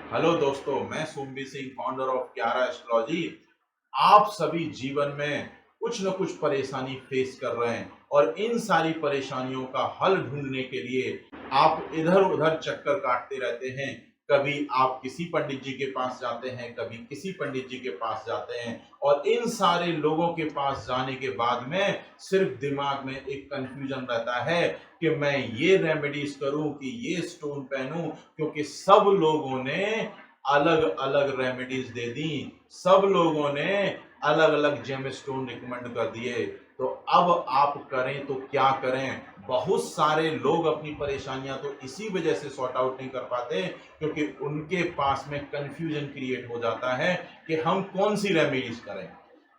Hello दोस्तों, मैं Somvi Singh, founder of Kyara astrology. आप सभी जीवन में कुछ न कुछ परेशानी फेस कर रहे हैं और इन सारी परेशानियों का हल ढूंढने के लिए आप इधर उधर चक्कर काटते रहते हैं। कभी आप किसी पंडित जी के पास जाते हैं, कभी किसी पंडित जी के पास जाते हैं और इन सारे लोगों के पास जाने के बाद में सिर्फ दिमाग में एक कंफ्यूजन रहता है कि मैं ये रेमेडीज करूं कि ये स्टोन पहनूं, क्योंकि सब लोगों ने अलग अलग रेमेडीज दे दी, सब लोगों ने अलग अलग जेम स्टोन रिकमेंड कर दिए। तो अब आप करें तो क्या करें। बहुत सारे लोग अपनी परेशानियां तो इसी वजह से सॉर्ट आउट नहीं कर पाते क्योंकि उनके पास में कंफ्यूजन क्रिएट हो जाता है कि हम कौन सी रेमेडीज करें।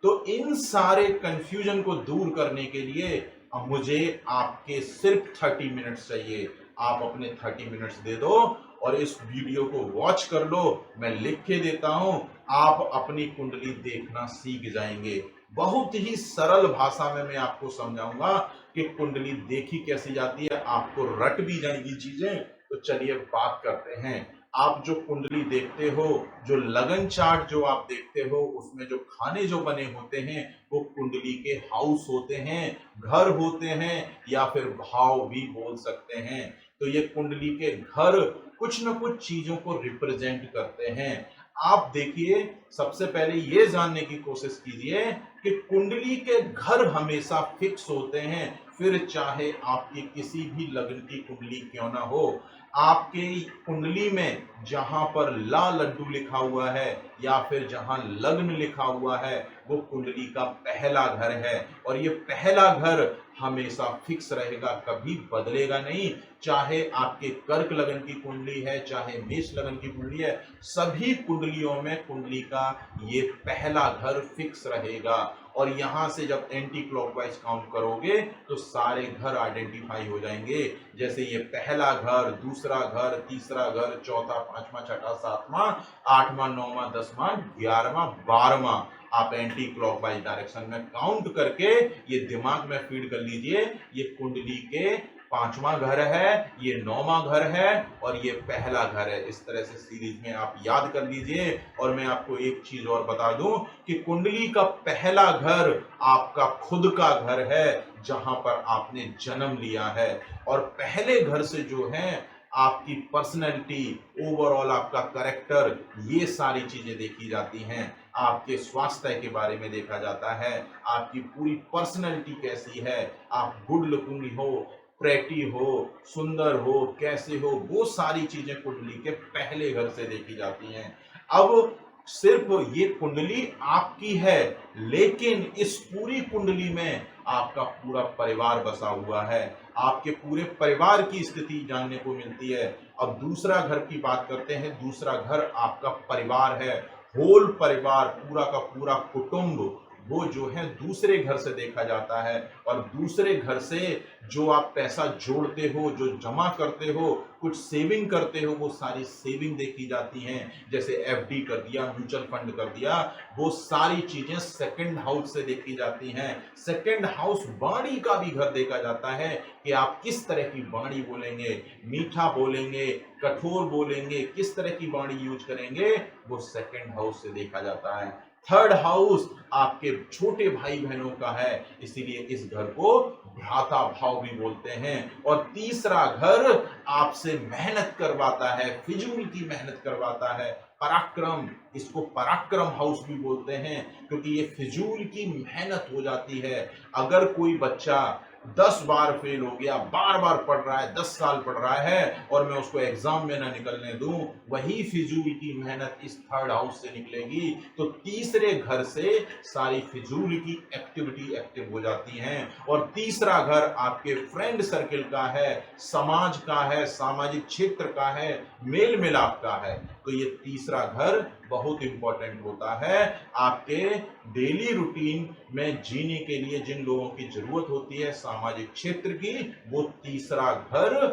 तो इन सारे कंफ्यूजन को दूर करने के लिए अब मुझे आपके सिर्फ 30 मिनट्स चाहिए। आप अपने 30 मिनट्स दे दो और इस वीडियो को वॉच कर लो। मैं लिख के देता हूं, आप अपनी कुंडली देखना सीख जाएंगे। बहुत ही सरल भाषा में मैं आपको समझाऊंगा कि कुंडली देखी कैसी जाती है, आपको रट भी जाएगी चीजें। तो चलिए बात करते हैं। आप जो कुंडली देखते हो, जो लगन चार्ट जो आप देखते हो, उसमें जो खाने जो बने होते हैं वो कुंडली के हाउस होते हैं, घर होते हैं या फिर भाव भी बोल सकते हैं। तो ये कुंडली के घर कुछ न कुछ चीजों को रिप्रेजेंट करते हैं। आप देखिए, सबसे पहले ये जानने की कोशिश कीजिए कि कुंडली के घर हमेशा फिक्स होते हैं, फिर चाहे आपकी किसी भी लग्न की कुंडली क्यों ना हो। आपके कुंडली में जहां पर ला लड्डू लिखा हुआ है या फिर जहां लग्न लिखा हुआ है, वो कुंडली का पहला घर है और ये पहला घर हमेशा फिक्स रहेगा, कभी बदलेगा नहीं। चाहे आपके कर्क लगन की कुंडली है, चाहे मेष लगन की कुंडली है, सभी कुंडलियों में कुंडली का ये पहला घर फिक्स रहेगा। और यहां से जब एंटी क्लॉकवाइज काउंट करोगे तो सारे घर आइडेंटिफाई हो जाएंगे। जैसे ये पहला घर, दूसरा घर, तीसरा घर, चौथा, पांचवा, छठा, सातवां, आठवां, नौवां, दसवां, 11वां, 12वां, आप एंटी क्लॉकवाइज डायरेक्शन में काउंट करके ये दिमाग में फीड कर लीजिए। ये कुंडली के पांचवा घर है, ये नौवां घर है और ये पहला घर है। इस तरह से सीरीज में आप याद कर लीजिए। और मैं आपको एक चीज और बता दूं कि कुंडली का पहला घर आपका खुद का घर है, जहां पर आपने जन्म लिया है। और पहले घर से जो है आपकी पर्सनैलिटी, ओवरऑल आपका कैरेक्टर, ये सारी चीजें देखी जाती हैं। आपके स्वास्थ्य के बारे में देखा जाता है, आपकी पूरी पर्सनैलिटी कैसी है, आप गुड लुकिंग हो, प्रेटी हो, सुंदर हो, कैसे हो, वो सारी चीजें कुंडली के पहले घर से देखी जाती हैं। अब सिर्फ ये कुंडली आपकी है, लेकिन इस पूरी कुंडली में आपका पूरा परिवार बसा हुआ है। आपके पूरे परिवार की स्थिति जानने को मिलती है। अब दूसरा घर की बात करते हैं। दूसरा घर आपका परिवार है, होल परिवार, पूरा का पूरा कुटुंब, वो जो है दूसरे घर से देखा जाता है। और दूसरे घर से जो आप पैसा जोड़ते हो, जो जमा करते हो, कुछ सेविंग करते हो, वो सारी सेविंग देखी जाती हैं। जैसे एफडी कर दिया, म्यूचुअल फंड कर दिया, वो सारी चीजें सेकंड हाउस से देखी जाती हैं। सेकंड हाउस वाणी का भी घर देखा जाता है कि आप किस तरह की वाणी बोलेंगे, मीठा बोलेंगे, कठोर बोलेंगे, किस तरह की वाणी यूज करेंगे, वो सेकंड हाउस से देखा जाता है। थर्ड हाउस आपके छोटे भाई बहनों का है, इसीलिए इस घर को भ्राता भाव भी बोलते हैं। और तीसरा घर आपसे मेहनत करवाता है, फिजूल की मेहनत करवाता है, पराक्रम, इसको पराक्रम हाउस भी बोलते हैं, क्योंकि ये फिजूल की मेहनत हो जाती है। अगर कोई बच्चा 10 बार फेल हो गया, बार बार पढ़ रहा है, 10 साल पढ़ रहा है और मैं उसको एग्जाम में ना निकलने दूं, वही फिजूल की मेहनत इस थर्ड हाउस से निकलेगी। तो तीसरे घर से सारी फिजूल की एक्टिविटी एक्टिव हो जाती हैं। और तीसरा घर आपके फ्रेंड सर्किल का है, समाज का है, सामाजिक क्षेत्र का है, मेल मिलाप का है। तो ये तीसरा घर बहुत इंपॉर्टेंट होता है। आपके डेली रूटीन में जीने के लिए जिन लोगों की जरूरत होती है सामाजिक क्षेत्र की, वो तीसरा घर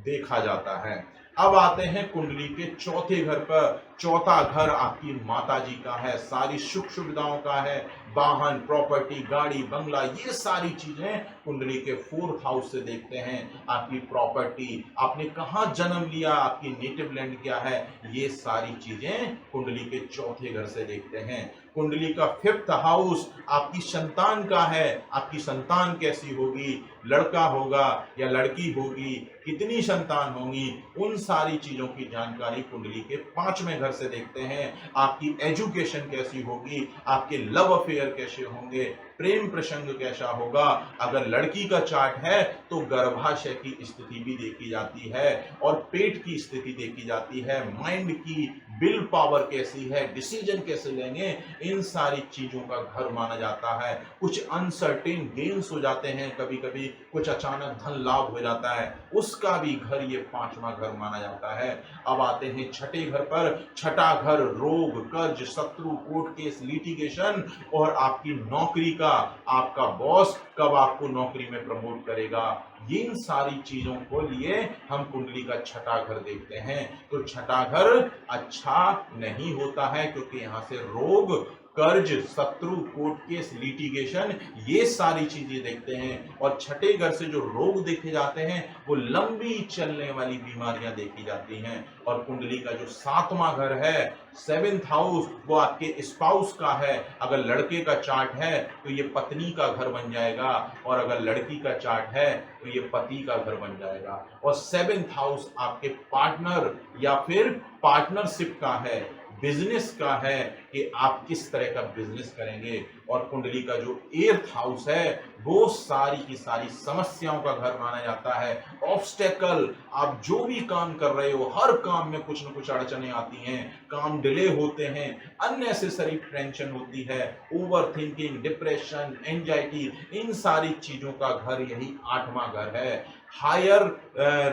देखा जाता है। अब आते हैं कुंडली के चौथे घर पर। चौथा घर आपकी माता जी का है, सारी सुख सुविधाओं का है, वाहन, प्रॉपर्टी, गाड़ी, बंगला, ये सारी चीजें कुंडली के 4th हाउस से देखते हैं। आपकी प्रॉपर्टी, आपने कहाँ जन्म लिया, आपकी नेटिव लैंड क्या है, ये सारी चीजें कुंडली के 4थे घर से देखते हैं। कुंडली का 5th हाउस आपकी संतान का है, आपकी संतान कैसी होगी, लड़का होगा या लड़की होगी, कितनी संतान होंगी, उन सारी चीजों की जानकारी कुंडली के 5वें घर से देखते हैं। आपकी एजुकेशन कैसी होगी, आपके लव अफेयर कैसे होंगे, प्रेम प्रसंग कैसा होगा। अगर लड़की का चार्ट है तो गर्भाशय की स्थिति भी देखी जाती है और पेट की स्थिति देखी जाती है, माइंड की विल पावर कैसी है, डिसीजन कैसे लेंगे, इन सारी चीजों का घर माना जाता है। कुछ अनसर्टेन गेन्स हो जाते हैं, कभी कभी कुछ अचानक धन लाभ हो जाता है, उसका भी घर ये 5वां घर माना जाता है। अब आते हैं छठे घर पर। छठा घर रोग, कर्ज, शत्रु, कोर्ट केस, लिटिगेशन और आपकी नौकरी का, आपका बॉस कब आपको नौकरी में प्रमोट करेगा, इन सारी चीजों को लिए हम कुंडली का छठा घर देखते हैं। तो छठा घर अच्छा नहीं होता है क्योंकि यहां से रोग, कर्ज, शत्रु, कोर्ट केस, लिटिगेशन, ये सारी चीजें देखते हैं। और छठे घर से जो रोग देखे जाते हैं वो लंबी चलने वाली बीमारियां देखी जाती हैं। और कुंडली का जो 7वां घर है, 7th हाउस, वो आपके स्पाउस का है। अगर लड़के का चार्ट है तो ये पत्नी का घर बन जाएगा, और अगर लड़की का चार्ट है तो ये पति का घर बन जाएगा। और 7th हाउस आपके पार्टनर या फिर पार्टनरशिप का है, बिजनेस का है कि आप किस तरह का बिजनेस करेंगे। और कुंडली का जो 8th हाउस है वो सारी की सारी समस्याओं का घर माना जाता है। ऑब्स्टेकल, आप जो भी काम कर रहे हो हर काम में कुछ न कुछ अड़चने आती हैं, काम डिले होते हैं, अननेसेसरी टेंशन होती है, ओवर थिंकिंग, डिप्रेशन, एंजाइटी, इन सारी चीजों का घर यही 8वां घर है। हायर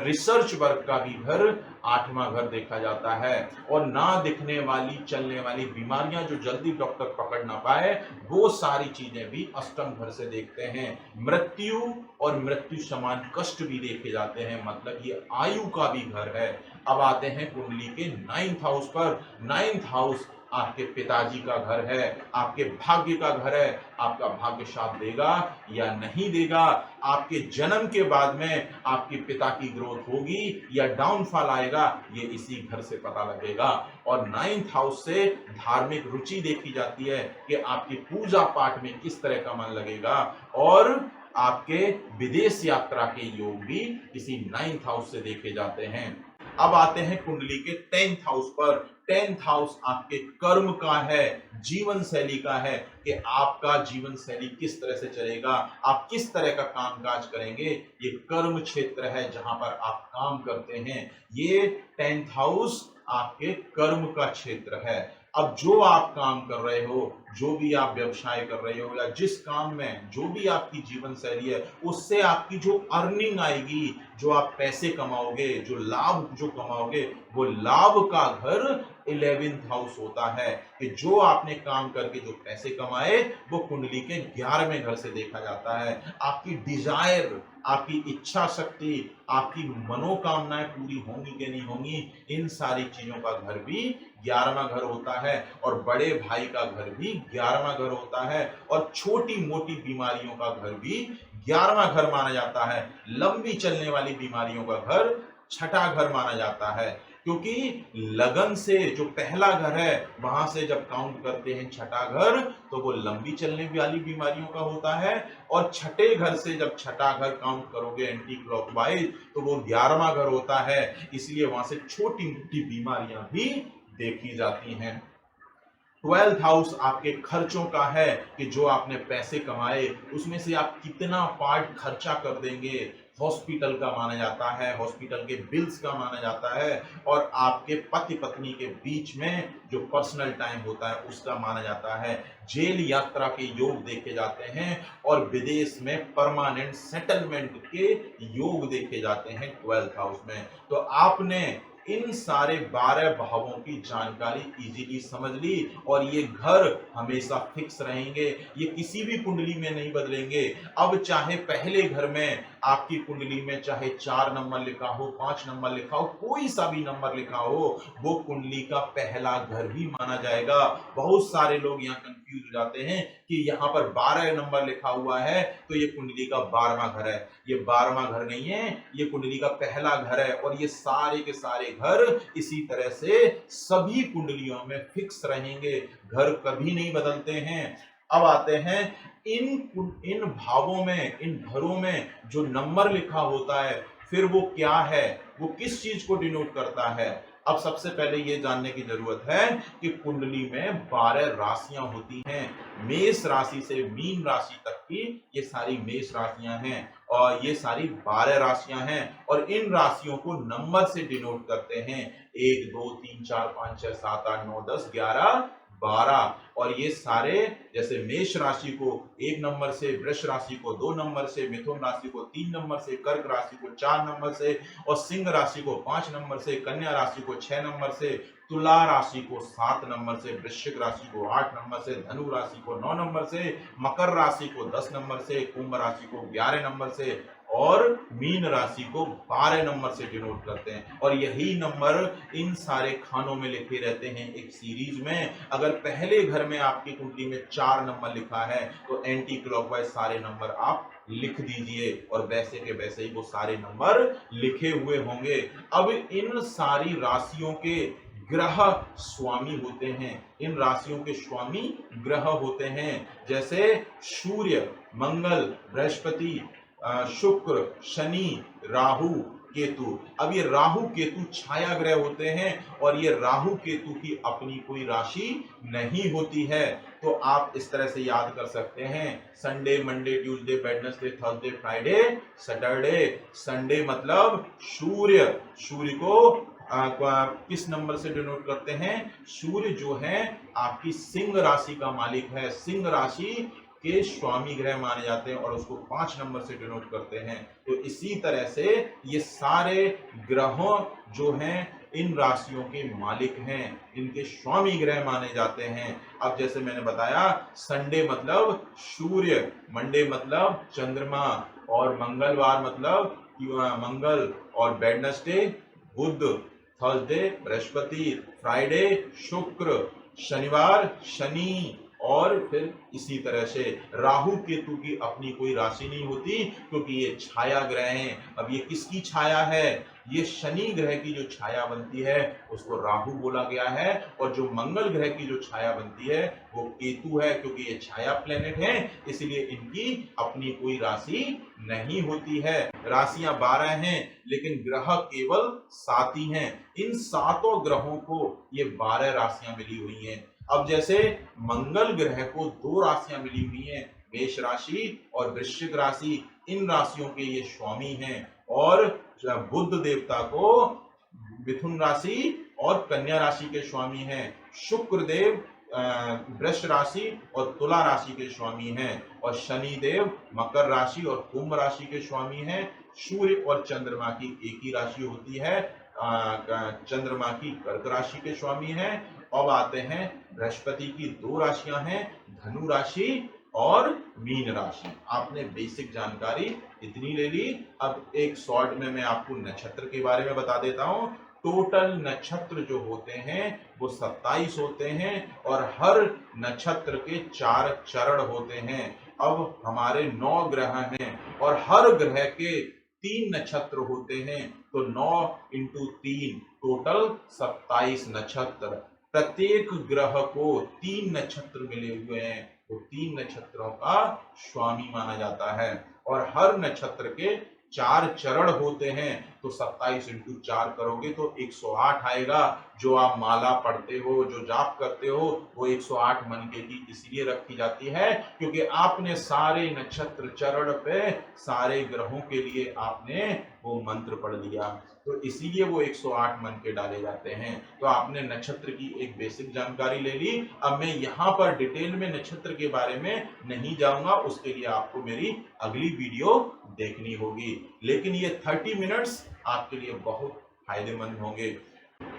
रिसर्च वर्क का भी घर 8वां घर देखा जाता है। और ना दिखने वाली चलने वाली बीमारियां जो जल्दी डॉक्टर पकड़ ना पाए, वो सारी चीजें भी अष्टम घर से देखते हैं। मृत्यु और मृत्यु समान कष्ट भी देखे जाते हैं, मतलब ये आयु का भी घर है। अब आते हैं कुंडली के 9th हाउस पर। 9th हाउस आपके पिताजी का घर है, आपके भाग्य का घर है। आपका भाग्य साथ देगा या नहीं देगा, आपके जन्म के बाद में आपके पिता की ग्रोथ होगी या डाउनफॉल आएगा, ये इसी घर से पता लगेगा। और 9th हाउस से धार्मिक रुचि देखी जाती है कि आपकी पूजा पाठ में किस तरह का मन लगेगा। और आपके विदेश यात्रा के योग भी इसी 9th हाउस से देखे जाते हैं। अब आते हैं कुंडली के 10th हाउस पर। 10th हाउस आपके कर्म का है, जीवन शैली का है कि आपका जीवन शैली किस तरह से चलेगा, आप किस तरह का कामकाज करेंगे। ये कर्म क्षेत्र है जहां पर आप काम करते हैं। ये 10th हाउस आपके कर्म का क्षेत्र है। अब जो आप काम कर रहे हो, जो भी आप व्यवसाय कर रहे हो, या जिस काम में जो भी आपकी जीवन शैली है, उससे आपकी जो अर्निंग आएगी, जो आप पैसे कमाओगे, जो लाभ जो कमाओगे, वो लाभ का घर 11th हाउस होता है कि जो आपने काम करके जो पैसे कमाए वो कुंडली के 11वें घर से देखा जाता है। आपकी डिजायर, आपकी इच्छा शक्ति, आपकी मनोकामनाएं पूरी होंगी कि नहीं होंगी, इन सारी चीजों का घर भी 11वां घर होता है। और बड़े भाई का घर भी 11वां घर होता है। और छोटी मोटी बीमारियों का घर भी 11वां घर माना जाता है। लंबी चलने वाली बीमारियों का घर 6ठा घर माना जाता है, क्योंकि लगन से जो पहला घर है वहां से जब काउंट करते हैं 6ठा घर, तो वो लंबी चलने वाली बीमारियों का होता है। और 6ठे घर से जब 6ठा घर काउंट करोगे एंटी क्लॉकवाइज, तो वो 11वां घर होता है। इसलिए वहां से छोटी मोटी बीमारियां भी देखी जाती हैं। 12th हाउस आपके खर्चों का है कि जो आपने पैसे कमाए उसमें से आप कितना पार्ट खर्चा कर देंगे। हॉस्पिटल का माना जाता है, हॉस्पिटल के बिल्स का माना जाता है। और आपके पति पत्नी के बीच में जो पर्सनल टाइम होता है उसका माना जाता है। जेल यात्रा के योग देखे जाते हैं और विदेश में परमानेंट सेटलमेंट के योग देखे जाते हैं 12th हाउस में। तो आपने इन सारे 12 भावों की जानकारी इजीली समझ ली और ये घर हमेशा फिक्स रहेंगे, ये किसी भी कुंडली में नहीं बदलेंगे। अब चाहे पहले घर में आपकी कुंडली में चाहे 4 नंबर लिखा हो, 5 नंबर लिखा हो, कोई सा भी नंबर लिखा हो, वो कुंडली का पहला घर ही माना जाएगा। बहुत सारे लोग यहाँ कंफ्यूज हो जाते हैं कि यहाँ पर 12 नंबर लिखा हुआ है तो ये कुंडली का 12वां घर है। ये 12वां घर नहीं है, ये कुंडली का पहला घर है और ये सारे के सारे घर इसी तरह से सभी कुंडलियों में फिक्स रहेंगे, घर कभी नहीं बदलते हैं। अब आते हैं इन भावों में, इन घरों में जो नंबर लिखा होता है फिर वो क्या है, वो किस चीज को डिनोट करता है। अब सबसे पहले ये जानने की जरूरत है कि कुंडली में 12 राशियां होती हैं। मेष राशि से मीन राशि तक की ये सारी मेष राशियां हैं और ये सारी 12 राशियां हैं और इन राशियों को नंबर से डिनोट करते हैं। 1 2 3 4 5 6 7 8 9 10 11 12 और ये सारे जैसे मेष राशि को 1 नंबर से, वृष राशि को 2 नंबर से, मिथुन राशि को 3 नंबर से, कर्क राशि को 4 नंबर से और सिंह राशि को 5 नंबर से, कन्या राशि को 6 नंबर से, तुला राशि को 7 नंबर से, वृश्चिक राशि को 8 नंबर से, धनु राशि को 9 नंबर से, मकर राशि को 10 नंबर से, कुंभ राशि को 11 नंबर से और मीन राशि को 12 नंबर से डिनोट करते हैं। और यही नंबर इन सारे खानों में लिखे रहते हैं एक सीरीज में। अगर पहले घर में आपकी कुंडली में 4 नंबर लिखा है तो एंटी क्लॉकवाइज सारे नंबर आप लिख दीजिए और वैसे के वैसे ही वो सारे नंबर लिखे हुए होंगे। अब इन सारी राशियों के ग्रह स्वामी होते हैं, इन राशियों के स्वामी ग्रह होते हैं, जैसे सूर्य, मंगल, बृहस्पति, शुक्र, शनि, राहु, केतु। अब ये राहु केतु छाया ग्रह होते हैं और ये राहु केतु की अपनी कोई राशि नहीं होती है। तो आप इस तरह से याद कर सकते हैं, Sunday, Monday, Tuesday, Wednesday, Thursday, Friday, Saturday. Sunday मतलब सूर्य, सूर्य को किस नंबर से डिनोट करते हैं? सूर्य जो है आपकी सिंह राशि का मालिक है, सिंह राशि के स्वामी ग्रह माने जाते हैं और उसको 5 नंबर से डिनोट करते हैं। तो इसी तरह से ये सारे ग्रहों जो हैं इन राशियों के मालिक हैं, इनके स्वामी ग्रह माने जाते हैं। अब जैसे मैंने बताया, संडे मतलब सूर्य, मंडे मतलब चंद्रमा और मंगलवार मतलब मंगल और वेडनेसडे बुध, थर्सडे बृहस्पति, फ्राइडे शुक्र, शनिवार शनि और फिर इसी तरह से राहु केतु की अपनी कोई राशि नहीं होती क्योंकि ये छाया ग्रह हैं। अब ये किसकी छाया है? ये शनि ग्रह की जो छाया बनती है उसको राहु बोला गया है और जो मंगल ग्रह की जो छाया बनती है वो केतु है, क्योंकि ये छाया प्लेनेट है इसलिए इनकी अपनी कोई राशि नहीं होती है। राशियां 12 हैं लेकिन ग्रह केवल 7 ही हैं। इन 7 ग्रहों को ये 12 राशियां मिली हुई हैं। अब जैसे मंगल ग्रह को 2 राशियां मिली हुई हैं, मेष राशि और वृश्चिक राशि, इन राशियों के ये स्वामी हैं और बुध देवता को मिथुन राशि और कन्या राशि के स्वामी हैं। शुक्र देव वृष राशि और तुला राशि के स्वामी हैं और शनि देव मकर राशि और कुंभ राशि के स्वामी हैं। सूर्य और चंद्रमा की एक ही राशि होती है, चंद्रमा की कर्क राशि के स्वामी हैं। अब आते हैं बृहस्पति की 2 राशियां हैं, धनु राशि और मीन राशि। आपने बेसिक जानकारी इतनी ले ली। अब एक शॉर्ट में मैं आपको नक्षत्र के बारे में बता देता हूं। टोटल नक्षत्र जो होते हैं वो 27 होते हैं और हर नक्षत्र के 4 चरण होते हैं। अब हमारे 9 ग्रह हैं और हर ग्रह के 3 नक्षत्र होते हैं, तो 9 इंटू 3 टोटल 27 नक्षत्र। प्रत्येक ग्रह को 3 नक्षत्र मिले हुए हैं तो 3 नक्षत्रों का स्वामी माना जाता है और हर नक्षत्र के 4 चरण होते हैं। तो 27 इंटू 4 करोगे तो 108 आएगा। जो आप माला पढ़ते हो, जो जाप करते हो, वो 108 मनके की इसलिए रखी जाती है क्योंकि आपने सारे नक्षत्र चरण पे सारे ग्रहों के लिए आपने वो मंत्र पढ़ लिया, तो इसीलिए वो 108 मन के डाले जाते हैं। तो आपने नक्षत्र की एक बेसिक जानकारी ले ली। अब मैं यहाँ पर डिटेल में नक्षत्र के बारे में नहीं जाऊंगा, उसके लिए आपको मेरी अगली वीडियो देखनी होगी। लेकिन ये 30 मिनट्स आपके लिए बहुत फायदेमंद होंगे।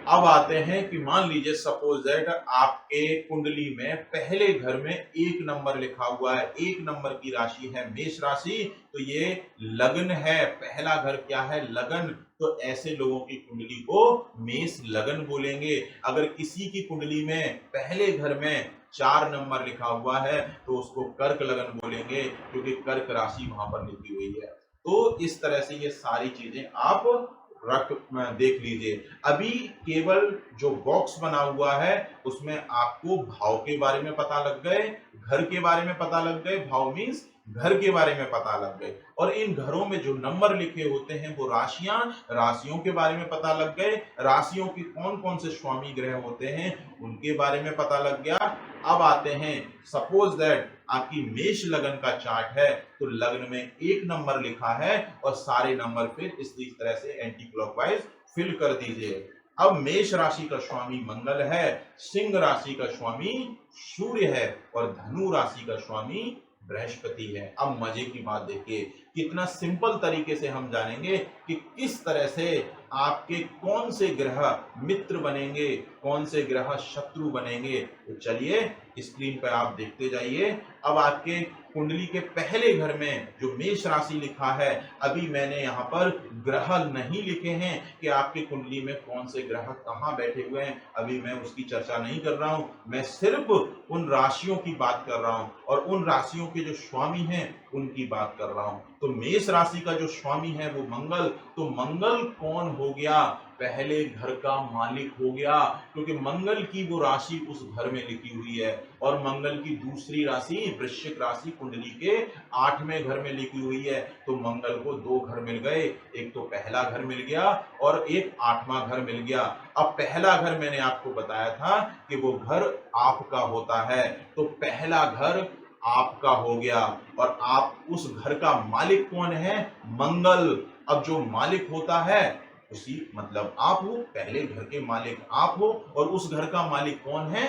अब आते हैं कि मान लीजिए सपोज दैट आपके कुंडली में पहले घर में 1 नंबर लिखा हुआ है, 1 नंबर की राशि है मेष राशि, तो ये लगन है। पहला घर क्या है? लगन। तो ऐसे लोगों की कुंडली को मेष लगन बोलेंगे। अगर किसी की कुंडली में पहले घर में 4 नंबर लिखा हुआ है तो उसको कर्क लगन बोलेंगे, क्योंकि कर्क राशि वहां पर लिखी हुई है। तो इस तरह से ये सारी चीजें आप रख देख लीजिए। अभी केवल जो बॉक्स बना हुआ है उसमें आपको भाव के बारे में पता लग गए, घर के बारे में पता लग गए, भाव मीन्स घर के बारे में पता लग गए, और इन घरों में जो नंबर लिखे होते हैं वो राशियां, राशियों के बारे में पता लग गए, राशियों के कौन कौन से स्वामी ग्रह होते हैं उनके बारे में पता लग गया। अब आते हैं, सपोज दैट आपकी मेष लगन का चार्ट है, तो लग्न में 1 नंबर लिखा है और सारे नंबर फिर इस तरह से एंटी क्लॉकवाइज फिल कर दीजिए। अब मेष राशि का स्वामी मंगल है, सिंह राशि का स्वामी सूर्य है और धनु राशि का स्वामी बृहस्पति है। अब मजे की बात देखिए, कितना सिंपल तरीके से हम जानेंगे कि किस तरह से आपके कौन से ग्रह मित्र बनेंगे, कौन से ग्रह शत्रु बनेंगे। तो चलिए स्क्रीन पर आप देखते जाइए। अब आपके कुंडली के पहले घर में जो मेष राशि लिखा है, अभी मैंने यहाँ पर ग्रह नहीं लिखे हैं कि आपकी कुंडली में कौन से ग्रह कहाँ बैठे हुए हैं, अभी मैं उसकी चर्चा नहीं कर रहा हूं। मैं सिर्फ उन राशियों की बात कर रहा हूं और उन राशियों के जो स्वामी हैं उनकी बात कर रहा हूं। तो मेष राशि का जो स्वामी है वो मंगल। तो मंगल कौन हो गया? पहले घर का मालिक हो गया, क्योंकि मंगल की वो राशि उस घर में लिखी हुई है। और मंगल की दूसरी राशि वृश्चिक राशि कुंडली के 8वें घर में लिखी हुई है। तो मंगल को 2 घर मिल गए, एक तो पहला घर मिल गया और एक 8वां घर मिल गया। अब पहला घर मैंने आपको बताया था कि वो घर आपका होता है, तो पहला घर आपका हो गया और आप उस घर का मालिक कौन है? मंगल। अब जो मालिक होता है उसी मतलब आप हो, पहले घर के मालिक आप हो और उस घर का मालिक कौन है?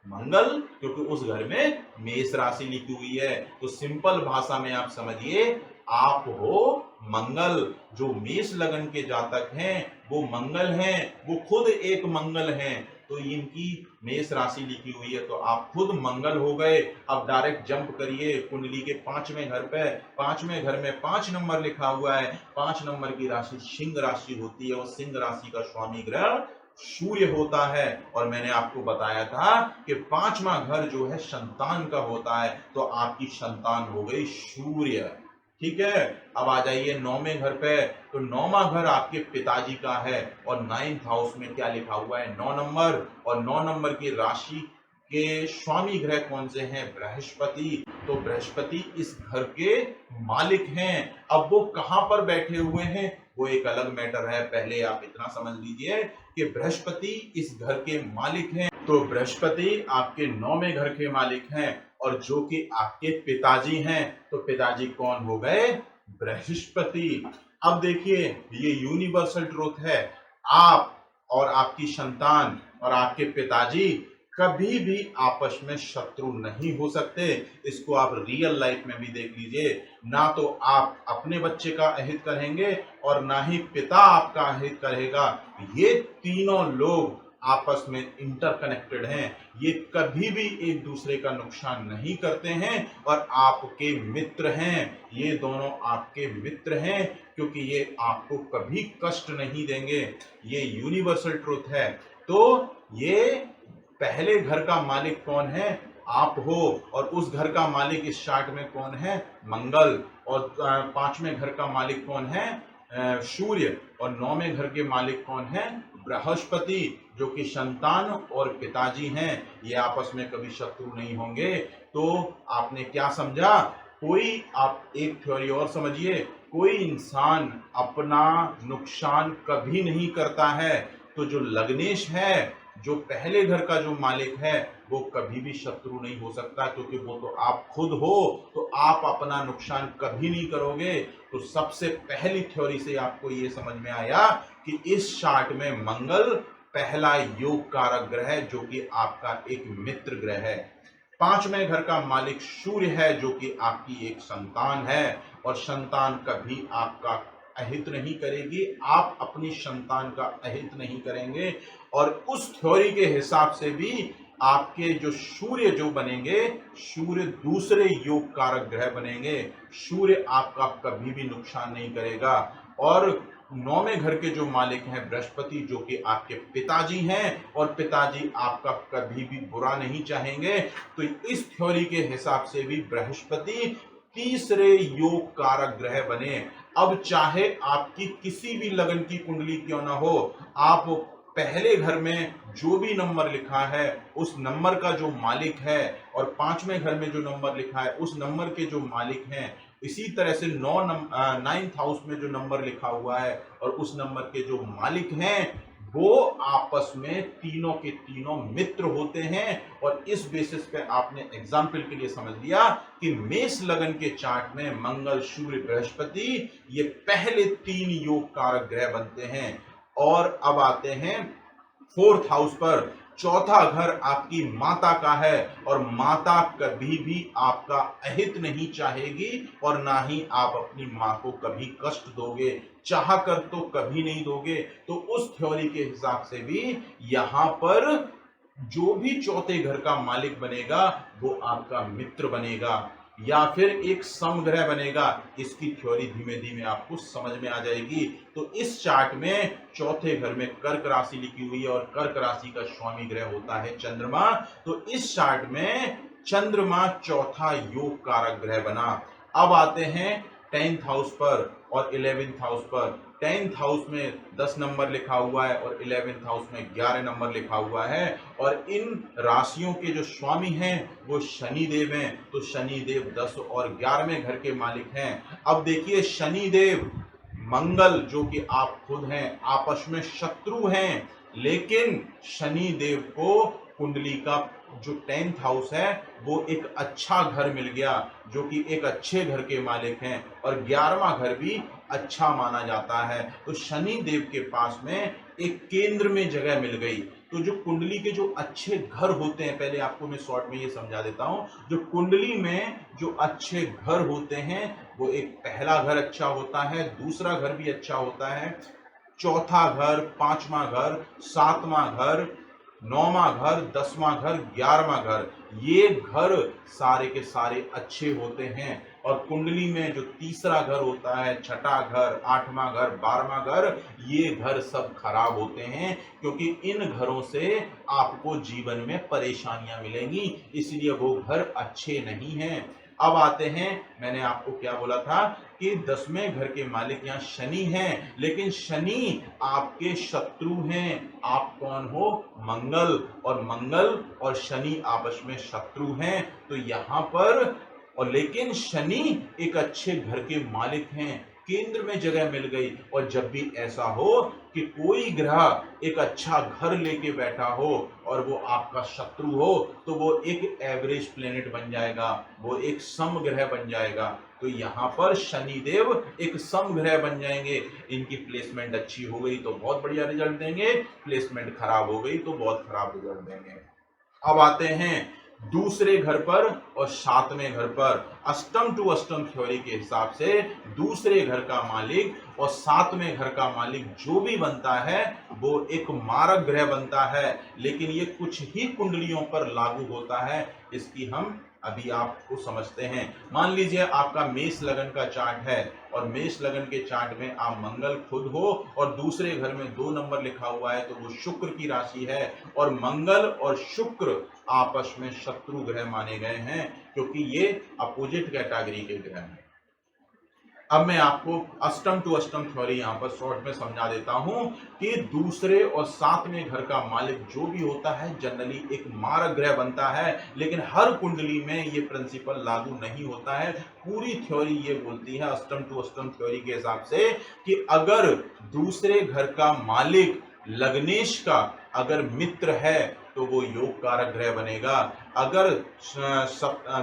मंगल, क्योंकि उस घर में मेष राशि लिखी हुई है। तो सिंपल भाषा में आप समझिए, आप हो मंगल। जो मेष लगन के जातक हैं वो मंगल हैं, वो खुद एक मंगल हैं। तो इनकी मेष राशि लिखी हुई है तो आप खुद मंगल हो गए। अब डायरेक्ट जंप करिए कुंडली के 5वें घर पे। 5वें घर में 5 नंबर लिखा हुआ है, 5 नंबर की राशि सिंह राशि होती है और सिंह राशि का स्वामी ग्रह सूर्य होता है। और मैंने आपको बताया था कि 5वां घर जो है संतान का होता है, तो आपकी संतान हो गई सूर्य। ठीक है। अब आ जाइए 9वें घर पे। तो 9वां घर आपके पिताजी का है और 9th हाउस में क्या लिखा हुआ है? 9 नंबर। और 9 नंबर की राशि के स्वामी ग्रह कौन से हैं? बृहस्पति। तो बृहस्पति इस घर के मालिक हैं। अब वो कहां पर बैठे हुए हैं वो एक अलग मैटर है, पहले आप इतना समझ लीजिए कि बृहस्पति इस घर के मालिक हैं। तो बृहस्पति आपके 9वें घर के मालिक हैं और जो कि आपके पिताजी हैं, तो पिताजी कौन हो गए? बृहस्पति। अब देखिए ये यूनिवर्सल ट्रूथ है, आप और आपकी संतान और आपके पिताजी कभी भी आपस में शत्रु नहीं हो सकते। इसको आप रियल लाइफ में भी देख लीजिए, ना तो आप अपने बच्चे का अहित करेंगे और ना ही पिता आपका अहित करेगा। ये तीनों लोग आपस में इंटरकनेक्टेड हैं, ये कभी भी एक दूसरे का नुकसान नहीं करते हैं और आपके मित्र हैं। ये दोनों आपके मित्र हैं क्योंकि ये आपको कभी कष्ट नहीं देंगे। ये यूनिवर्सल ट्रूथ है। तो ये पहले घर का मालिक कौन है? आप हो। और उस घर का मालिक इस चार्ट में कौन है? मंगल। और 5वें घर का मालिक कौन है? सूर्य। और 9वें घर के मालिक कौन है? बृहस्पति, जो कि संतान और पिताजी हैं। ये आपस में कभी शत्रु नहीं होंगे। तो आपने क्या समझा? कोई, आप एक थ्योरी और समझिए, कोई इंसान अपना नुकसान कभी नहीं करता है। तो जो लग्नेश है, जो पहले घर का जो मालिक है, वो कभी भी शत्रु नहीं हो सकता, क्योंकि वो तो आप खुद हो। तो आप अपना नुकसान कभी नहीं करोगे। तो सबसे पहली थ्योरी से आपको ये समझ में आया कि इस चार्ट में मंगल पहला योग कारक ग्रह है, जो कि आपका एक मित्र ग्रह है। 5वें घर का मालिक सूर्य है, जो कि आपकी एक संतान है और संतान कभी आपका अहित नहीं करेगी, आप अपनी संतान का अहित नहीं करेंगे। और उस थ्योरी के हिसाब से भी आपके जो सूर्य जो बनेंगे, सूर्य दूसरे योग कारक ग्रह बनेंगे। सूर्य आपका कभी भी नुकसान नहीं करेगा। और 9वें घर के जो मालिक हैं बृहस्पति, जो कि आपके पिताजी हैं, और पिताजी आपका कभी भी बुरा नहीं चाहेंगे। तो इस थ्योरी के हिसाब से भी बृहस्पति तीसरे योग कारक ग्रह बने। अब चाहे आपकी किसी भी लगन की कुंडली क्यों ना हो, आप पहले घर में जो भी नंबर लिखा है उस नंबर का जो मालिक है, और 5वें घर में जो नंबर लिखा है उस नंबर के जो मालिक हैं, इसी तरह से 9th हाउस में जो नंबर लिखा हुआ है और उस नंबर के जो मालिक हैं, वो आपस में तीनों के तीनों मित्र होते हैं। और इस बेसिस पे आपने एग्जाम्पल के लिए समझ लिया कि मेष लगन के चार्ट में मंगल, सूर्य, बृहस्पति ये पहले 3 योग कारक ग्रह बनते हैं। और अब आते हैं 4th हाउस पर। चौथा घर आपकी माता का है, और माता कभी भी आपका अहित नहीं चाहेगी, और ना ही आप अपनी मां को कभी कष्ट दोगे, चाह कर तो कभी नहीं दोगे। तो उस थ्योरी के हिसाब से भी यहां पर जो भी चौथे घर का मालिक बनेगा वो आपका मित्र बनेगा, या फिर एक समग्रह बनेगा। इसकी थ्योरी धीमे धीमे आपको समझ में आ जाएगी। तो इस चार्ट में चौथे घर में कर्क राशि लिखी हुई है, और कर्क राशि का स्वामी ग्रह होता है चंद्रमा। तो इस चार्ट में चंद्रमा चौथा योग कारक ग्रह बना। अब आते हैं 10th हाउस पर और 11th हाउस पर। 10th हाउस में 10 नंबर लिखा हुआ है, और 11th हाउस में 11 नंबर लिखा हुआ है। और इन राशियों के जो स्वामी हैं वो शनि देव हैं। तो शनि देव 10 और 11वें घर के मालिक हैं। अब देखिए, शनि देव मंगल जो कि आप खुद हैं आपस में शत्रु हैं, लेकिन शनि देव को कुंडली का जो 10th हाउस है वो एक अच्छा घर मिल गया, जो कि एक अच्छे घर के मालिक हैं, और 11वां घर भी अच्छा माना जाता है। तो शनि देव के पास में एक केंद्र में जगह मिल गई। तो जो कुंडली के जो अच्छे घर होते हैं, पहले आपको मैं शॉर्ट में ये समझा देता हूं। जो कुंडली में जो अच्छे घर होते हैं वो एक पहला घर अच्छा होता है, दूसरा घर भी अच्छा होता है, चौथा घर, 5वां घर, 7वां घर, 9वां घर, 10वां घर, 11वां घर, ये घर सारे के सारे अच्छे होते हैं। और कुंडली में जो तीसरा घर होता है, छठा घर, 8वां घर, 12वां घर, ये घर सब खराब होते हैं, क्योंकि इन घरों से आपको जीवन में परेशानियां मिलेंगी, इसलिए वो घर अच्छे नहीं हैं। अब आते हैं, मैंने आपको क्या बोला था कि 10वें घर के मालिक यहाँ शनि हैं, लेकिन शनि आपके शत्रु हैं। आप कौन हो? मंगल। और मंगल और शनि आपस में शत्रु हैं। तो यहाँ पर, और लेकिन शनि एक अच्छे घर के मालिक हैं, केंद्र में जगह मिल गई। और जब भी ऐसा हो कि कोई ग्रह एक अच्छा घर लेके बैठा हो और वो आपका शत्रु हो, तो वो एक एवरेज प्लेनेट बन जाएगा, वो एक सम ग्रह बन जाएगा। तो यहाँ पर शनि देव एक सम ग्रह बन जाएंगे। इनकी प्लेसमेंट अच्छी हो गई तो बहुत बढ़िया रिजल्ट देंगे, प्लेसमेंट खराब हो गई तो बहुत खराब रिजल्ट देंगे। अब आते हैं दूसरे घर पर और 7वें घर पर। अष्टम टू अष्टम थ्योरी के हिसाब से दूसरे घर का मालिक और 7वें घर का मालिक जो भी बनता है वो एक मारक ग्रह बनता है, लेकिन ये कुछ ही कुंडलियों पर लागू होता है। इसकी हम अभी आपको समझते हैं। मान लीजिए आपका मेष लगन का चार्ट है, और मेष लगन के चार्ट में आप मंगल खुद हो और दूसरे घर में 2 नंबर लिखा हुआ है, तो वो शुक्र की राशि है। और मंगल और शुक्र आपस में शत्रु ग्रह माने गए हैं, क्योंकि ये अपोजिट कैटेगरी के ग्रह हैं। अब मैं आपको अष्टम टू अष्टम थ्योरी यहाँ पर शॉर्ट में समझा देता हूं कि दूसरे और 7वें घर का मालिक जो भी होता है जनरली एक मारक ग्रह बनता है, लेकिन हर कुंडली में ये प्रिंसिपल लागू नहीं होता है। पूरी थ्योरी ये बोलती है अष्टम टू अष्टम थ्योरी के हिसाब से कि अगर दूसरे घर का मालिक लग्नेश का अगर मित्र है तो वो योग कारक ग्रह बनेगा। अगर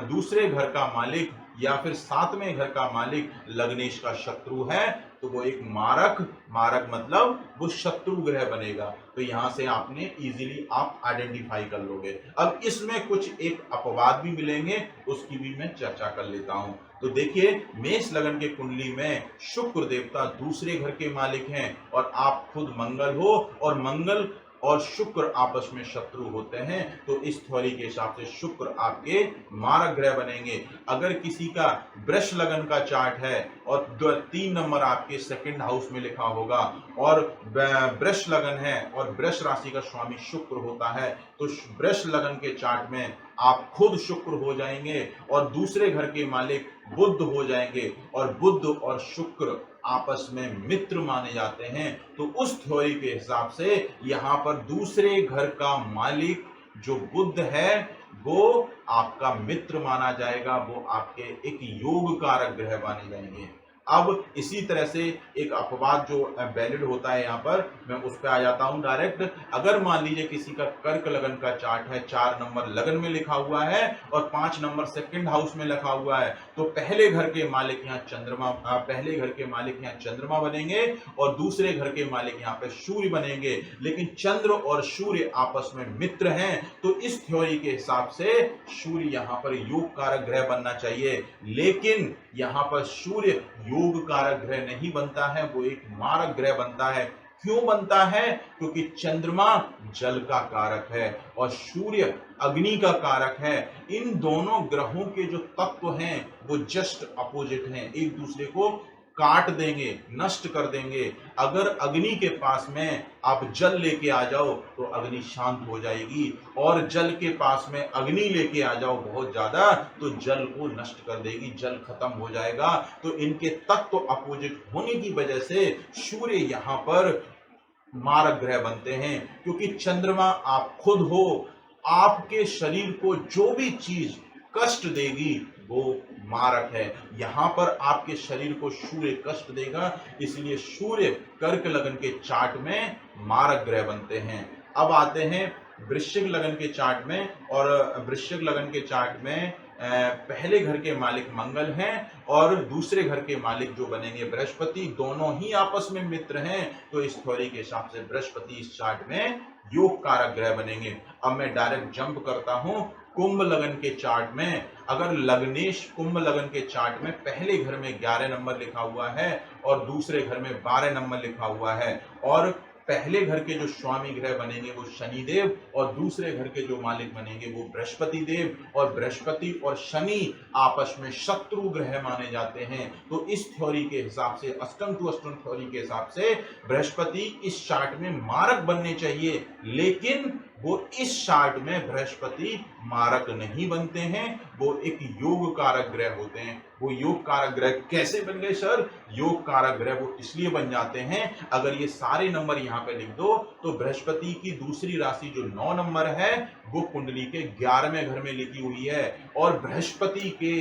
दूसरे घर का मालिक या फिर 7वें घर का मालिक लग्नेश का शत्रु है तो वो एक मारक, मारक मतलब वो शत्रु ग्रह बनेगा। तो यहां से आपने इजीली आप आइडेंटिफाई कर लोगे। अब इसमें कुछ एक अपवाद भी मिलेंगे, उसकी भी मैं चर्चा कर लेता हूं। तो देखिए, मेष लगन के कुंडली में शुक्र देवता दूसरे घर के मालिक हैं और आप खुद मंगल हो, और मंगल और शुक्र आपस में शत्रु होते हैं। तो इस थ्योरी के हिसाब से शुक्र आपके मारक ग्रह बनेंगे। अगर किसी का वृष लगन का चार्ट है और 3 नंबर आपके सेकंड हाउस में लिखा होगा, और वृष लगन है और वृष राशि का स्वामी शुक्र होता है, तो वृष लगन के चार्ट में आप खुद शुक्र हो जाएंगे और दूसरे घर के मालिक बुध हो जाएंगे, और बुध और शुक्र आपस में मित्र माने जाते हैं। तो उस थ्योरी के हिसाब से यहां पर दूसरे घर का मालिक जो बुध है वो आपका मित्र माना जाएगा, वो आपके एक योग कारक ग्रह माने जाएंगे। अब इसी तरह से एक अपवाद जो वैलिड होता है, यहां पर मैं उस पर आ जाता हूं डायरेक्ट। अगर मान लीजिए किसी का कर्क लगन का चार्ट है, 4 नंबर लगन में लिखा हुआ है और 5 नंबर सेकंड हाउस में लिखा हुआ है, तो पहले घर के मालिक यहाँ चंद्रमा, पहले घर के मालिक यहाँ चंद्रमा बनेंगे और दूसरे घर के मालिक यहाँ पे सूर्य बनेंगे। लेकिन चंद्र और सूर्य आपस में मित्र हैं, तो इस थ्योरी के हिसाब से सूर्य यहाँ पर योग कारक ग्रह बनना चाहिए। लेकिन यहाँ पर सूर्य योग कारक ग्रह नहीं बनता है, वो एक मारक ग्रह बनता है। क्यों बनता है? क्योंकि चंद्रमा जल का कारक है और सूर्य अग्नि का कारक है। इन दोनों ग्रहों के जो तत्व हैं वो जस्ट अपोजिट हैं, एक दूसरे को काट देंगे, नष्ट कर देंगे। अगर अग्नि के पास में आप जल लेके आ जाओ तो अग्नि शांत हो जाएगी, और जल के पास में अग्नि लेके आ जाओ बहुत ज्यादा तो जल को नष्ट कर देगी, जल खत्म हो जाएगा। तो इनके तत्व अपोजिट होने की वजह से सूर्य यहाँ पर मारक ग्रह बनते हैं। क्योंकि चंद्रमा आप खुद हो, आपके शरीर को जो भी चीज कष्ट देगी वो मारक है। यहां पर आपके शरीर को सूर्य कष्ट देगा, इसलिए सूर्य कर्क लगन के चार्ट में मारक ग्रह बनते हैं। अब आते हैं वृश्चिक लगन के चार्ट में, और वृश्चिक लगन के चार्ट में पहले घर के मालिक मंगल हैं और दूसरे घर के मालिक जो बनेंगे बृहस्पति, दोनों ही आपस में मित्र हैं। तो इस थ्योरी के हिसाब से बृहस्पति इस चार्ट में योग कारक ग्रह बनेंगे। अब मैं डायरेक्ट जंप करता हूं कुंभ लगन के चार्ट में। अगर लग्नेश कुंभ लगन के चार्ट में पहले घर में 11 नंबर लिखा हुआ है और दूसरे घर में 12 नंबर लिखा हुआ है, और पहले घर के जो स्वामी ग्रह बनेंगे वो शनि देव और दूसरे घर के जो मालिक बनेंगे वो बृहस्पति देव, और बृहस्पति और शनि आपस में शत्रु ग्रह माने जाते हैं। तो इस थ्योरी के हिसाब से, अष्टम टू अष्टम थ्योरी के हिसाब से बृहस्पति इस चार्ट में मारक बनने चाहिए, लेकिन वो इस चार्ट में बृहस्पति मारक नहीं बनते हैं, वो एक योग कारक ग्रह होते हैं। वो योग कारक ग्रह कैसे बन गए सर? योग कारक ग्रह वो इसलिए बन जाते हैं, अगर ये सारे नंबर यहाँ पे लिख दो तो बृहस्पति की दूसरी राशि जो 9 नंबर है वो कुंडली के 11वें घर में लिखी हुई है, और बृहस्पति के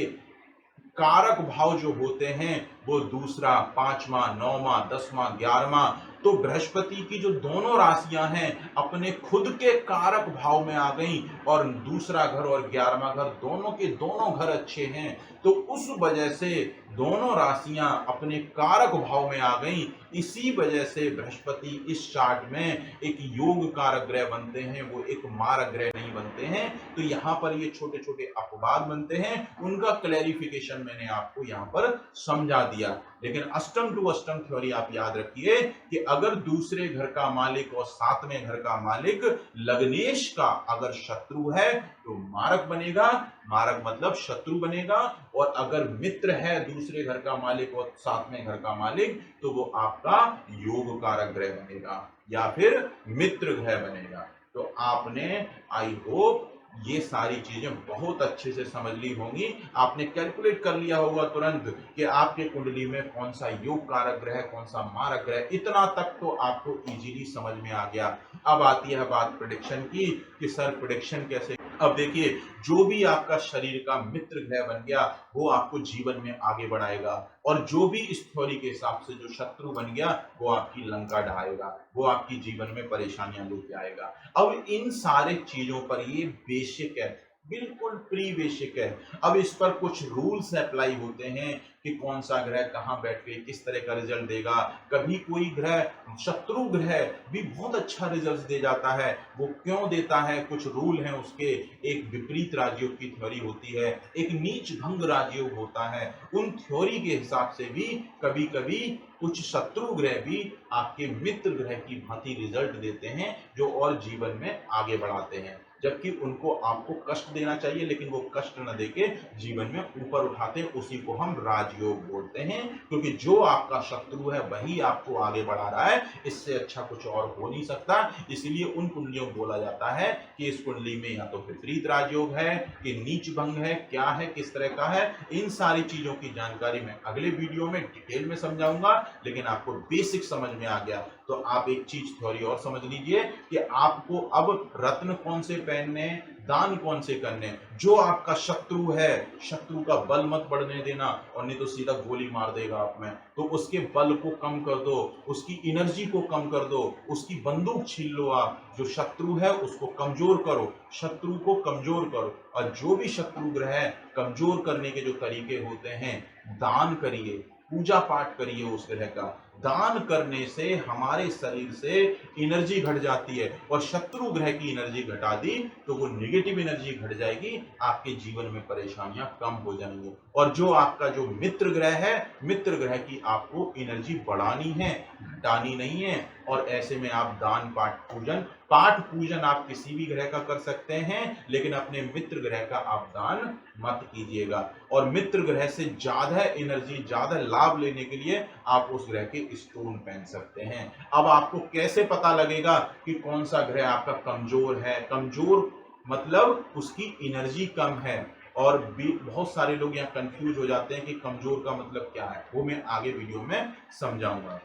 कारक भाव जो होते हैं वो दूसरा, 5वां, 9वां, 10वां, 11वां। तो बृहस्पति की जो दोनों राशियां हैं अपने खुद के कारक भाव में आ गई, और दूसरा घर और 11वां घर दोनों के दोनों घर अच्छे हैं, तो उस वजह से दोनों राशियां अपने कारक भाव में आ गई। इसी वजह से बृहस्पति इस चार्ट में एक योग कारक ग्रह बनते हैं, वो एक मारक ग्रह नहीं बनते हैं। तो यहाँ पर ये छोटे छोटे अपवाद बनते हैं, उनका क्लैरिफिकेशन मैंने आपको यहाँ पर समझा दिया। लेकिन अष्टम टू अष्टम थ्योरी आप याद रखिए कि अगर दूसरे घर का मालिक और 7वें घर का मालिक लग्नेश का अगर शत्रु है तो मारक बनेगा, मारक मतलब शत्रु बनेगा, और अगर मित्र है दूसरे घर का मालिक और 7वें घर का मालिक तो वो आपका योग कारक ग्रह बनेगा या फिर मित्र ग्रह बनेगा। तो आपने, आई होप, ये सारी चीजें बहुत अच्छे से समझ ली होंगी। आपने कैलकुलेट कर लिया होगा तुरंत कि आपके कुंडली में कौन सा योग कारक ग्रह, कौन सा मारक ग्रह, इतना तक तो आपको इजीली समझ में आ गया। अब आती है बात प्रेडिक्शन की कि सर प्रेडिक्शन कैसे। अब देखिए, जो भी आपका शरीर का मित्र ग्रह बन गया वो आपको जीवन में आगे बढ़ाएगा, और जो भी इस थ्योरी के हिसाब से जो शत्रु बन गया वो आपकी लंका ढाएगा, वो आपकी जीवन में परेशानियां लेके आएगा। अब इन सारे चीजों पर ये बेसिक है, बिल्कुल प्री बेसिक है। अब इस पर कुछ रूल्स अप्लाई होते हैं कि कौन सा ग्रह कहाँ बैठ के किस तरह का रिजल्ट देगा। कभी कोई ग्रह, शत्रु ग्रह भी बहुत अच्छा रिजल्ट दे जाता है। वो क्यों देता है, कुछ रूल हैं उसके। एक विपरीत राजयोग की थ्योरी होती है, एक नीच भंग राजयोग होता है। उन थ्योरी के हिसाब से भी कभी कभी कुछ शत्रु ग्रह भी आपके मित्र ग्रह की भांति रिजल्ट देते हैं, जो और जीवन में आगे बढ़ाते हैं। जबकि उनको आपको कष्ट देना चाहिए, लेकिन वो कष्ट न देके जीवन में ऊपर उठाते हैं। उसी को हम राजयोग बोलते हैं, क्योंकि जो आपका शत्रु है वही आपको आगे बढ़ा रहा है। इससे अच्छा कुछ और हो नहीं सकता। इसलिए उन कुंडलियों को बोला जाता है कि इस कुंडली में या तो विपरीत राजयोग है, कि नीच भंग है, क्या है, किस तरह का है। इन सारी चीजों की जानकारी मैं अगले वीडियो में डिटेल में समझाऊंगा। लेकिन आपको बेसिक समझ में आ गया तो आप एक चीज थ्योरी और समझ लीजिए कि आपको अब रत्न कौन से पहनने, दान कौन से करने। जो आपका शत्रु है, शत्रु का बल मत बढ़ने देना, और नहीं तो सीधा गोली मार देगा आप में। तो उसके बल को कम कर दो, उसकी एनर्जी को कम कर दो, उसकी बंदूक छीन लो। आप जो शत्रु है उसको कमजोर करो, शत्रु को कमजोर करो। और जो भी शत्रु ग्रह है, कमजोर करने के जो तरीके होते हैं, दान करिए, पूजा पाठ करिए उस ग्रह का। दान करने से हमारे शरीर से एनर्जी घट जाती है, और शत्रु ग्रह की एनर्जी घटा दी तो वो नेगेटिव एनर्जी घट जाएगी, आपके जीवन में परेशानियां कम हो जाएंगी। और जो आपका जो मित्र ग्रह है, मित्र ग्रह की आपको एनर्जी बढ़ानी है, घटानी नहीं है। और ऐसे में आप दान पाठ पूजन आप किसी भी ग्रह का कर सकते हैं, लेकिन अपने मित्र ग्रह का आप दान मत कीजिएगा। और मित्र ग्रह से ज्यादा एनर्जी, ज्यादा लाभ लेने के लिए आप उस ग्रह के स्टोन पहन सकते हैं। अब आपको कैसे पता लगेगा कि कौन सा ग्रह आपका कमजोर है? कमजोर मतलब उसकी एनर्जी कम है। और भी बहुत सारे लोग यहाँ कंफ्यूज हो जाते हैं कि कमजोर का मतलब क्या है, वो मैं आगे वीडियो में समझाऊंगा।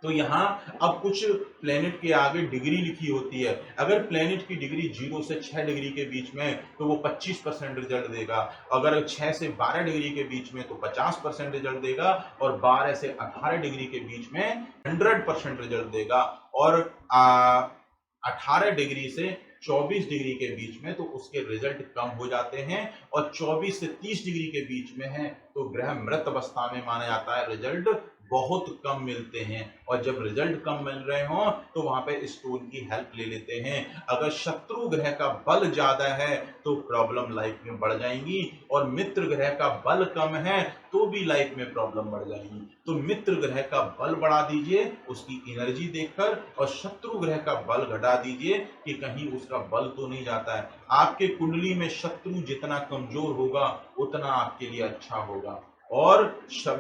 तो यहाँ अब कुछ प्लेनेट के आगे डिग्री लिखी होती है। अगर प्लेनेट की डिग्री 0 से 6 डिग्री के बीच में तो वो 25% रिजल्ट देगा। अगर 6 से 12 डिग्री के बीच में तो 50% रिजल्ट देगा। और 12 से 18 डिग्री के बीच में 100% रिजल्ट देगा। और 18 डिग्री से 24 डिग्री के बीच में तो उसके रिजल्ट कम हो जाते हैं। और 24 से 30 डिग्री के बीच में है तो ग्रह मृत अवस्था में माना जाता है, रिजल्ट बहुत कम मिलते हैं। और जब रिजल्ट कम मिल रहे हो तो वहां पे स्टोन की हेल्प ले लेते हैं। अगर शत्रु ग्रह का बल ज्यादा है तो प्रॉब्लम लाइफ में बढ़ जाएंगी, और मित्र ग्रह का बल कम है तो भी लाइफ में प्रॉब्लम बढ़ जाएगी। तो मित्र ग्रह का बल बढ़ा दीजिए उसकी एनर्जी देखकर, और शत्रु ग्रह का बल घटा दीजिए कि कहीं उसका बल तो नहीं जाता है। आपके कुंडली में शत्रु जितना कमजोर होगा उतना आपके लिए अच्छा होगा। और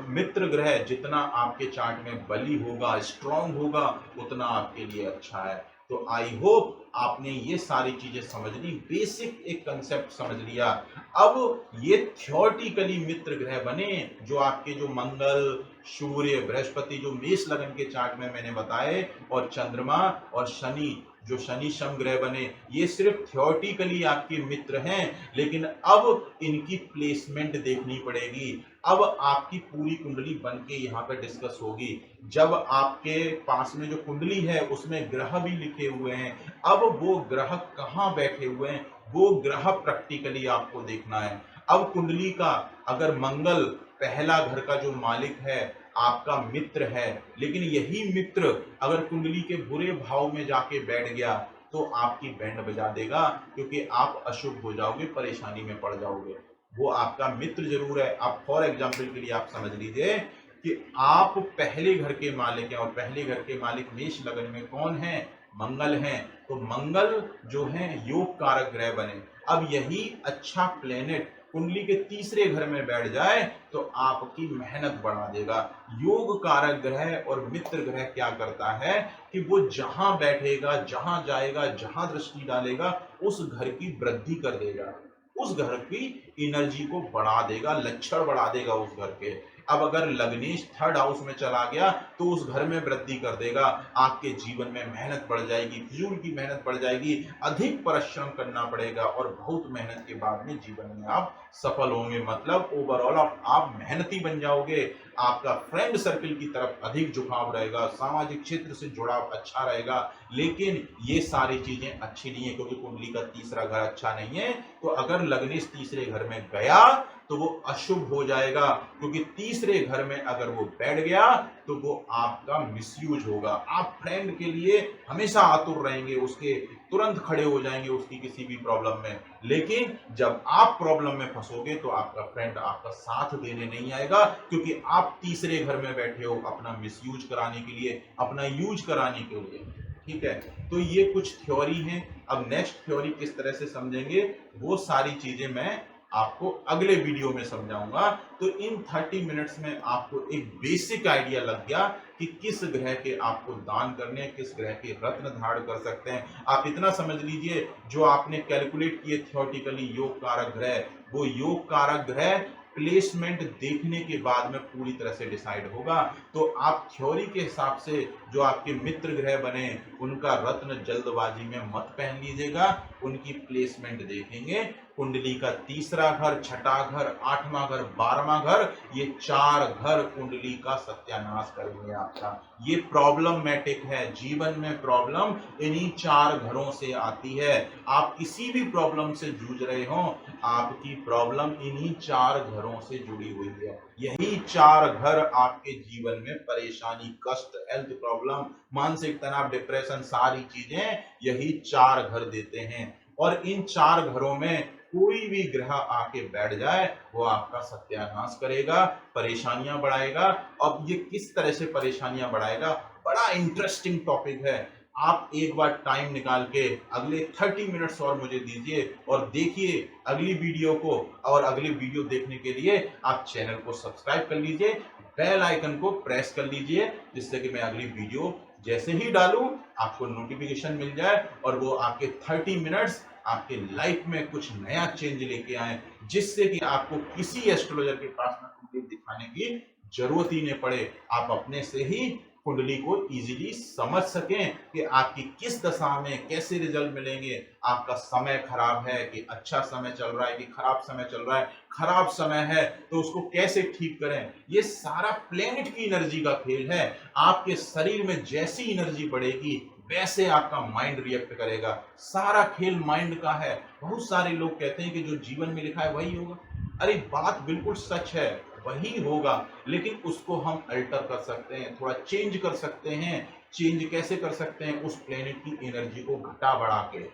मित्र ग्रह जितना आपके चार्ट में बली होगा, स्ट्रांग होगा, उतना आपके लिए अच्छा है। तो आई होप आपने ये सारी चीजें समझ ली, बेसिक एक कंसेप्ट समझ लिया। अब ये थ्योरेटिकली मित्र ग्रह बने जो आपके जो मंगल, सूर्य, बृहस्पति जो मेष लगन के चार्ट में मैंने बताए, और चंद्रमा और शनि जो शनि शम ग्रह बने, ये सिर्फ थ्योरेटिकली आपके मित्र हैं। लेकिन अब इनकी प्लेसमेंट देखनी पड़ेगी। अब आपकी पूरी कुंडली बन के यहाँ पे डिस्कस होगी। जब आपके पास में जो कुंडली है उसमें ग्रह भी लिखे हुए हैं, अब वो ग्रह कहाँ बैठे हुए हैं वो ग्रह प्रैक्टिकली आपको देखना है। अब कुंडली का अगर मंगल पहला घर का जो मालिक है आपका मित्र है, लेकिन यही मित्र अगर कुंडली के बुरे भाव में जाके बैठ गया तो आपकी बैंड बजा देगा, क्योंकि आप अशुभ हो जाओगे, परेशानी में पड़ जाओगे। वो आपका मित्र जरूर है। आप फॉर एग्जाम्पल के लिए आप समझ लीजिए कि आप पहले घर के मालिक हैं, और पहले घर के मालिक मेष लगन में कौन है? मंगल है। तो मंगल जो है योग कारक ग्रह बने। अब यही अच्छा प्लेनेट कुंडली के तीसरे घर में बैठ जाए तो आपकी मेहनत बढ़ा देगा। योग कारक ग्रह और मित्र ग्रह क्या करता है कि वो जहां बैठेगा, जहां जाएगा, जहां दृष्टि डालेगा, उस घर की वृद्धि कर देगा, उस घर की एनर्जी को बढ़ा देगा, लक्षण बढ़ा देगा उस घर के। अब अगर लग्नेश थर्ड हाउस में चला गया तो उस घर में वृद्धि कर देगा। आपके जीवन में मेहनत बढ़ जाएगी, फिजूल की मेहनत बढ़ जाएगी, अधिक परिश्रम करना पड़ेगा, और बहुत मेहनत के बाद में जीवन में आप सफल होंगे। मतलब ओवरऑल आप मेहनती बन जाओगे। आपका फ्रेंड सर्किल की तरफ अधिक झुकाव रहेगा, सामाजिक क्षेत्र से जुड़ाव अच्छा रहेगा। लेकिन ये सारी चीजें अच्छी नहीं है, क्योंकि कुंडली का तीसरा घर अच्छा नहीं है। तो अगर लग्नेश तीसरे घर में गया तो वो अशुभ हो जाएगा, क्योंकि तीसरे घर में अगर वो बैठ गया तो वो आपका मिसयूज होगा। आप फ्रेंड के लिए हमेशा आतुर रहेंगे, उसके तुरंत खड़े हो जाएंगे उसकी किसी भी प्रॉब्लम में। लेकिन जब आप प्रॉब्लम में फंसोगे तो आपका फ्रेंड आपका साथ देने नहीं आएगा, क्योंकि आप तीसरे घर में बैठे हो अपना मिसयूज कराने के लिए, अपना यूज कराने के लिए। ठीक है, तो ये कुछ थ्योरी है। अब नेक्स्ट थ्योरी किस तरह से समझेंगे, वो सारी चीजें मैं आपको अगले वीडियो में समझाऊंगा। तो इन 30 मिनट्स में आपको एक बेसिक आइडिया लग गया कि किस ग्रह के आपको दान करने हैं, किस ग्रह के रत्न धारण कर सकते हैं। आप इतना समझ लीजिए, जो आपने कैलकुलेट किए थियोरेटिकली योग कारक ग्रह, वो योग कारक ग्रह प्लेसमेंट देखने के बाद में पूरी तरह से डिसाइड होगा। तो आप थ्योरी के हिसाब से जो आपके मित्र ग्रह बने उनका रत्न जल्दबाजी में मत पहन लीजिएगा, उनकी प्लेसमेंट देखेंगे। कुंडली का तीसरा घर, छठा घर, आठवां घर, 12वां घर, ये 4 घर कुंडली का सत्यानाश करेंगे आपका। ये प्रॉब्लमैटिक है, जीवन में प्रॉब्लम इन्हीं 4 घरों से आती है। आप किसी भी प्रॉब्लम से जूझ रहे हो, आपकी प्रॉब्लम इन्हीं 4 घरों से जुड़ी हुई है। यही 4 घर आपके जीवन में परेशानी, कष्ट, हेल्थ प्रॉब्लम, मानसिक तनाव, डिप्रेशन, सारी चीजें यही 4 घर देते हैं। और इन 4 घरों में कोई भी ग्रह आके बैठ जाए वो आपका सत्यानाश करेगा, परेशानियां बढ़ाएगा। अब ये किस तरह से परेशानियां बढ़ाएगा, बड़ा इंटरेस्टिंग टॉपिक है। आप एक बार टाइम निकाल के अगले 30 मिनट्स और मुझे दीजिए और देखिए अगली वीडियो को। और अगली वीडियो देखने के लिए आप चैनल को सब्सक्राइब कर लीजिए, बेल आइकन को प्रेस कर लीजिए, जिससे कि मैं अगली वीडियो जैसे ही डालूं आपको नोटिफिकेशन मिल जाए और वो आपके 30 मिनट्स आपके लाइफ में कुछ नया चेंज लेके आए, जिससे कि आपको किसी एस्ट्रोलॉजर के पास में कुंडली दिखाने की जरूरत ही नहीं पड़े। आप अपने से ही कुंडली को इजीली समझ सकें कि आपकी किस दशा में कैसे रिजल्ट मिलेंगे, आपका समय खराब है कि अच्छा समय चल रहा है कि खराब समय चल रहा है, खराब समय है तो उसको कैसे ठीक करें। ये सारा प्लेनेट की एनर्जी का खेल है। आपके शरीर में जैसी एनर्जी बढ़ेगी वैसे आपका माइंड रिएक्ट करेगा। सारा खेल माइंड का है। बहुत सारे लोग कहते हैं कि जो जीवन में लिखा है वही होगा। अरे बात बिल्कुल सच है, वही होगा, लेकिन उसको हम अल्टर कर सकते हैं, थोड़ा चेंज कर सकते हैं। चेंज कैसे कर सकते हैं, उस प्लेनेट की एनर्जी को घटा बढ़ा के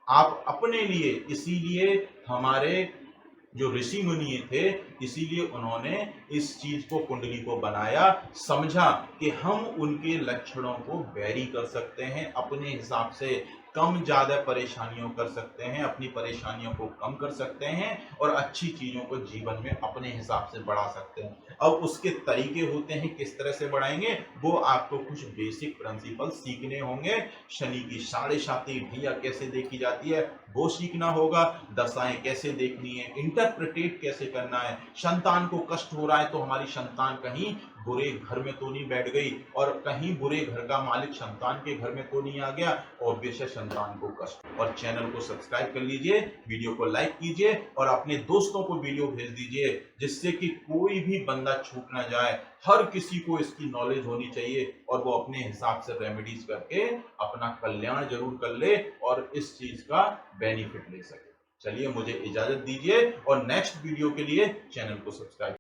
आप अपने लिए। इसीलिए हमारे जो ऋषि मुनि थे, इसीलिए उन्होंने इस चीज को, कुंडली को बनाया, समझा कि हम उनके लक्षणों को वेरी कर सकते हैं, अपने हिसाब से कम ज्यादा परेशानियों कर सकते हैं, अपनी परेशानियों को कम कर सकते हैं और अच्छी चीजों को जीवन में अपने हिसाब से बढ़ा सकते हैं। अब उसके तरीके होते हैं, किस तरह से बढ़ाएंगे, वो आपको कुछ बेसिक प्रिंसिपल सीखने होंगे। शनि की साढ़े साती ढैया कैसे देखी जाती है वो सीखना होगा, दशाएं कैसे देखनी है, इंटरप्रिटेट कैसे करना है। संतान को कष्ट हो रहा है तो हमारी संतान कहीं बुरे घर में तो नहीं बैठ गई और कहीं बुरे घर का मालिक संतान के घर में तो नहीं आ गया, ऑब्वियस है संतान को कष्ट। और चैनल को सब्सक्राइब कर लीजिए, वीडियो को लाइक कीजिए और अपने दोस्तों को वीडियो भेज दीजिए, जिससे कि कोई भी बंदा छूट ना जाए। हर किसी को इसकी नॉलेज होनी चाहिए और वो अपने हिसाब से रेमेडीज करके अपना कल्याण जरूर कर ले और इस चीज का बेनिफिट ले सके। चलिए मुझे इजाजत दीजिए और नेक्स्ट वीडियो के लिए चैनल को सब्सक्राइब